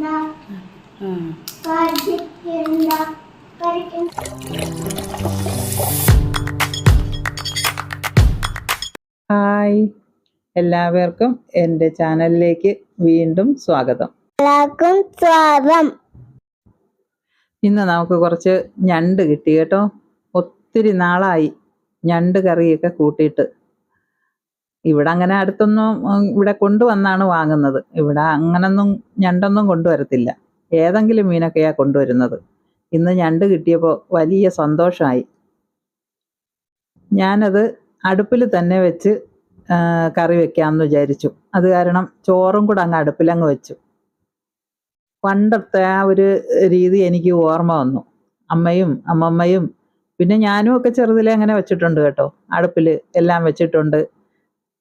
Hi, എല്ലാവർക്കും എൻ്റെ ചാനലിലേക്ക് വീണ്ടും സ്വാഗതം. ഇന്ന് നമുക്ക് കുറച്ച് ഞണ്ട് കിട്ടി കേട്ടോ. ഒത്തിരി നാളായി ഞണ്ട് കറിയൊക്കെ കൂട്ടിയിട്ട്. ഇവിടെ അങ്ങനെ അടുത്തൊന്നും ഇവിടെ കൊണ്ടുവന്നാണ് വാങ്ങുന്നത്. ഇവിടെ അങ്ങനൊന്നും ഞണ്ടൊന്നും കൊണ്ടുവരത്തില്ല. ഏതെങ്കിലും മീനൊക്കെയാണ് കൊണ്ടുവരുന്നത്. ഇന്ന് ഞണ്ട് കിട്ടിയപ്പോൾ വലിയ സന്തോഷമായി. ഞാനത് അടുപ്പിൽ തന്നെ വെച്ച് കറി വെക്കാമെന്ന് വിചാരിച്ചു. അത് കാരണം ചോറും കൂടെ അങ്ങ് അടുപ്പിലങ്ങ് വെച്ചു. പണ്ടത്തെ ആ ഒരു രീതി എനിക്ക് ഓർമ്മ വന്നു. അമ്മയും അമ്മമ്മയും പിന്നെ ഞാനും ഒക്കെ ചെറുതിലെ അങ്ങനെ വെച്ചിട്ടുണ്ട് കേട്ടോ. അടുപ്പിൽ എല്ലാം വെച്ചിട്ടുണ്ട്,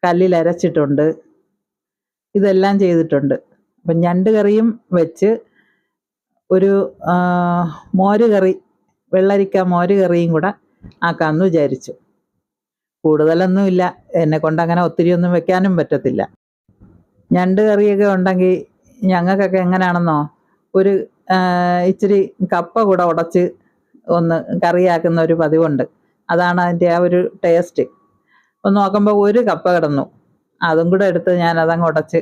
കല്ലിൽ അരച്ചിട്ടുണ്ട്, ഇതെല്ലാം ചെയ്തിട്ടുണ്ട്. അപ്പം ഞണ്ട് കറിയും വെച്ച് ഒരു മോര് കറി, വെള്ളരിക്ക മോര് കറിയും കൂടെ ആക്കാമെന്ന് വിചാരിച്ചു. കൂടുതലൊന്നുമില്ല, എന്നെ കൊണ്ട് അങ്ങനെ ഒത്തിരി ഒന്നും വെക്കാനും പറ്റത്തില്ല. ഞണ്ട് കറിയൊക്കെ ഉണ്ടെങ്കിൽ ഞങ്ങൾക്കൊക്കെ എങ്ങനെയാണെന്നോ, ഒരു ഇച്ചിരി കപ്പ കൂടെ ഉടച്ച് ഒന്ന് കറിയാക്കുന്ന ഒരു പതിവുണ്ട്. അതാണ് അതിൻ്റെ ആ ഒരു ടേസ്റ്റ്. ഒന്ന് നോക്കുമ്പോൾ ഒരു കപ്പ കിടന്നു, അതും കൂടെ എടുത്ത് ഞാൻ അതങ്ങ് ഉടച്ച്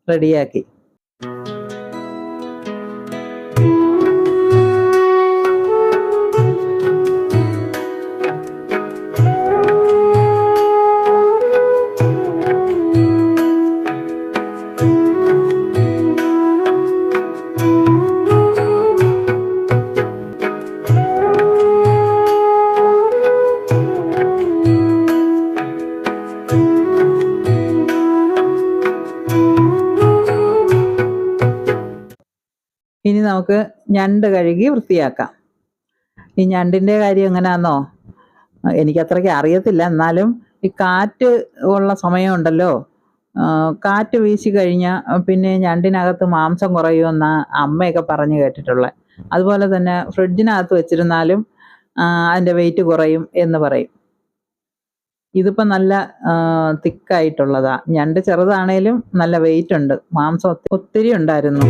റെഡിയാക്കി. ഇനി നമുക്ക് ഞണ്ട് കഴുകി വൃത്തിയാക്കാം. ഈ ഞണ്ടിൻ്റെ കാര്യം എങ്ങനെയാണെന്നോ എനിക്കത്രയ്ക്ക് അറിയത്തില്ല. എന്നാലും ഈ കാറ്റ് ഉള്ള സമയമുണ്ടല്ലോ, കാറ്റ് വീശി കഴിഞ്ഞാൽ പിന്നെ ഞണ്ടിനകത്ത് മാംസം കുറയുമെന്നാണ് അമ്മയൊക്കെ പറഞ്ഞു കേട്ടിട്ടുള്ളത്. അതുപോലെ തന്നെ ഫ്രിഡ്ജിനകത്ത് വെച്ചിരുന്നാലും അതിൻ്റെ വെയിറ്റ് കുറയും എന്ന് പറയും. ഇതിപ്പോൾ നല്ല തിക്കായിട്ടുള്ളതാണ്. ഞണ്ട് ചെറുതാണേലും നല്ല വെയിറ്റ് ഉണ്ട്, മാംസം ഒത്തിരി ഉണ്ടായിരുന്നു.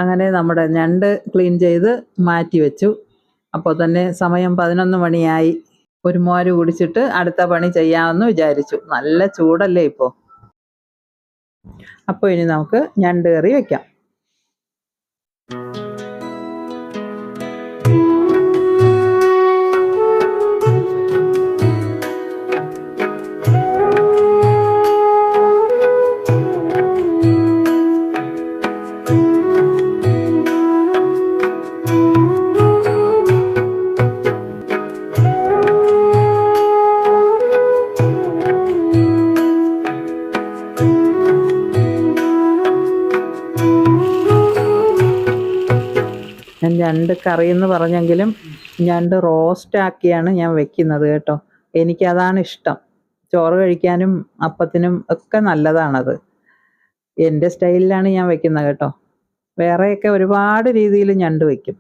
അങ്ങനെ നമ്മുടെ ഞണ്ട് ക്ലീൻ ചെയ്ത് മാറ്റി വെച്ചു. അപ്പോൾ തന്നെ സമയം 11 മണിയായി. ഒരു മോര് കുടിച്ചിട്ട് അടുത്ത പണി ചെയ്യാമെന്ന് വിചാരിച്ചു. നല്ല ചൂടല്ലേ ഇപ്പോൾ. അപ്പോൾ ഇനി നമുക്ക് ഞണ്ട് കറി വെക്കാം. ഞാൻ ഞണ്ട് കറി എന്ന് പറഞ്ഞെങ്കിലും ഞണ്ട് റോസ്റ്റാക്കിയാണ് ഞാൻ വെക്കുന്നത് കേട്ടോ. എനിക്കതാണ് ഇഷ്ടം. ചോറ് കഴിക്കാനും അപ്പത്തിനും ഒക്കെ നല്ലതാണത്. എൻ്റെ സ്റ്റൈലിലാണ് ഞാൻ വെക്കുന്നത് കേട്ടോ. വേറെയൊക്കെ ഒരുപാട് രീതിയിൽ ഞണ്ട് വയ്ക്കും.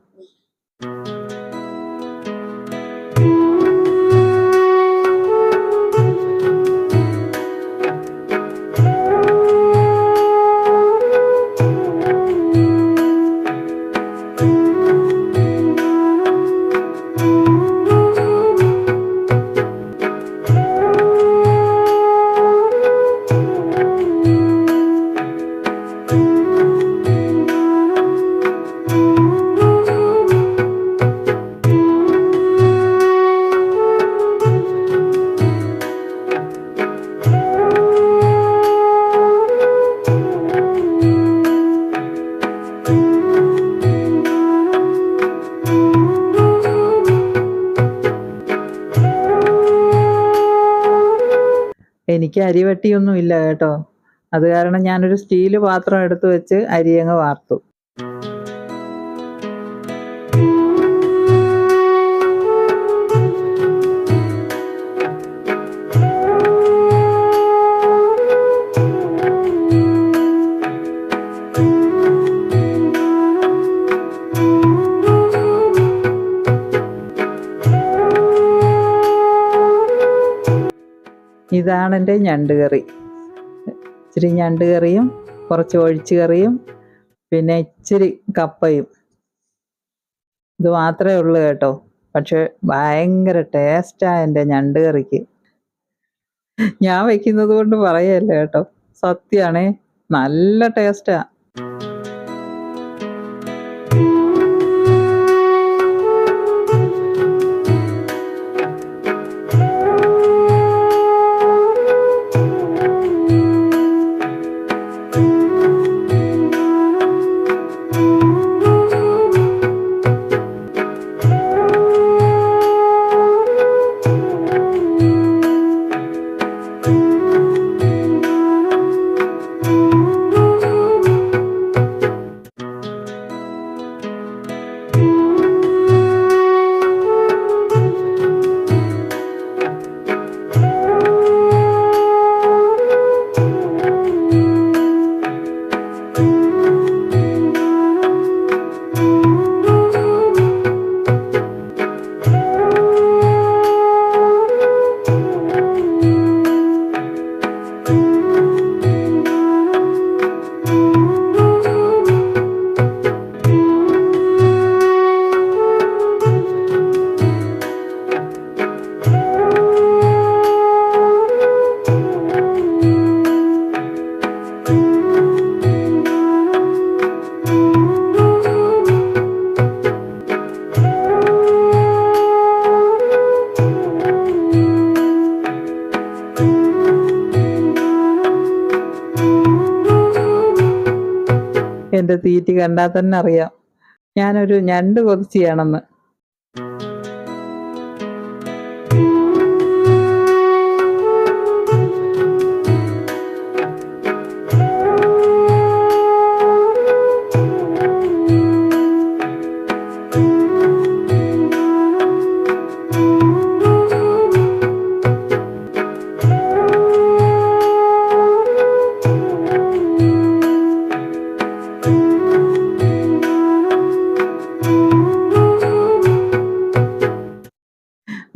എനിക്ക് അരിവെട്ടിയൊന്നും ഇല്ല കേട്ടോ. അത് കാരണം ഞാനൊരു സ്റ്റീൽ പാത്രം എടുത്ത് വെച്ച് അരിയങ്ങ് വാർത്തു. ഇതാണ് എൻ്റെ ഞണ്ട് കറി. ഇച്ചിരി ഞണ്ട് കറിയും കുറച്ച് ഒഴിച്ച് കറിയും പിന്നെ ഇച്ചിരി കപ്പയും. ഇത് മാത്രമേ ഉള്ളൂ കേട്ടോ. പക്ഷെ ഭയങ്കര ടേസ്റ്റാണ് എൻ്റെ ഞണ്ട് കറിക്ക്. ഞാൻ വയ്ക്കുന്നത് കൊണ്ട് പറയല്ല കേട്ടോ, സത്യമാണേ, നല്ല ടേസ്റ്റാ. എൻ്റെ തീറ്റി കണ്ടാൽ തന്നെ അറിയാം ഞാനൊരു ഞണ്ട് കൊതിച്ചിയാണെന്ന്.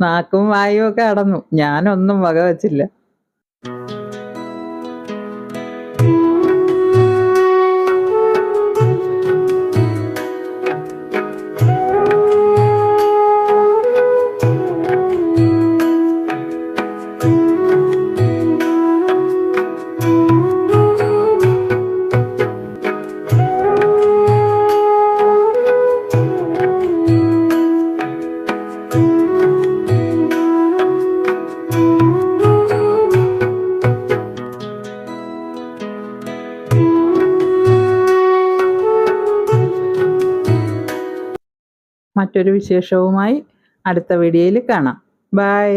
നാക്കും വായും ഒക്കെ അടന്നു. ഞാനൊന്നും വക വച്ചില്ല. മറ്റൊരു വിശേഷവുമായി അടുത്ത വീഡിയോയിൽ കാണാം. ബൈ.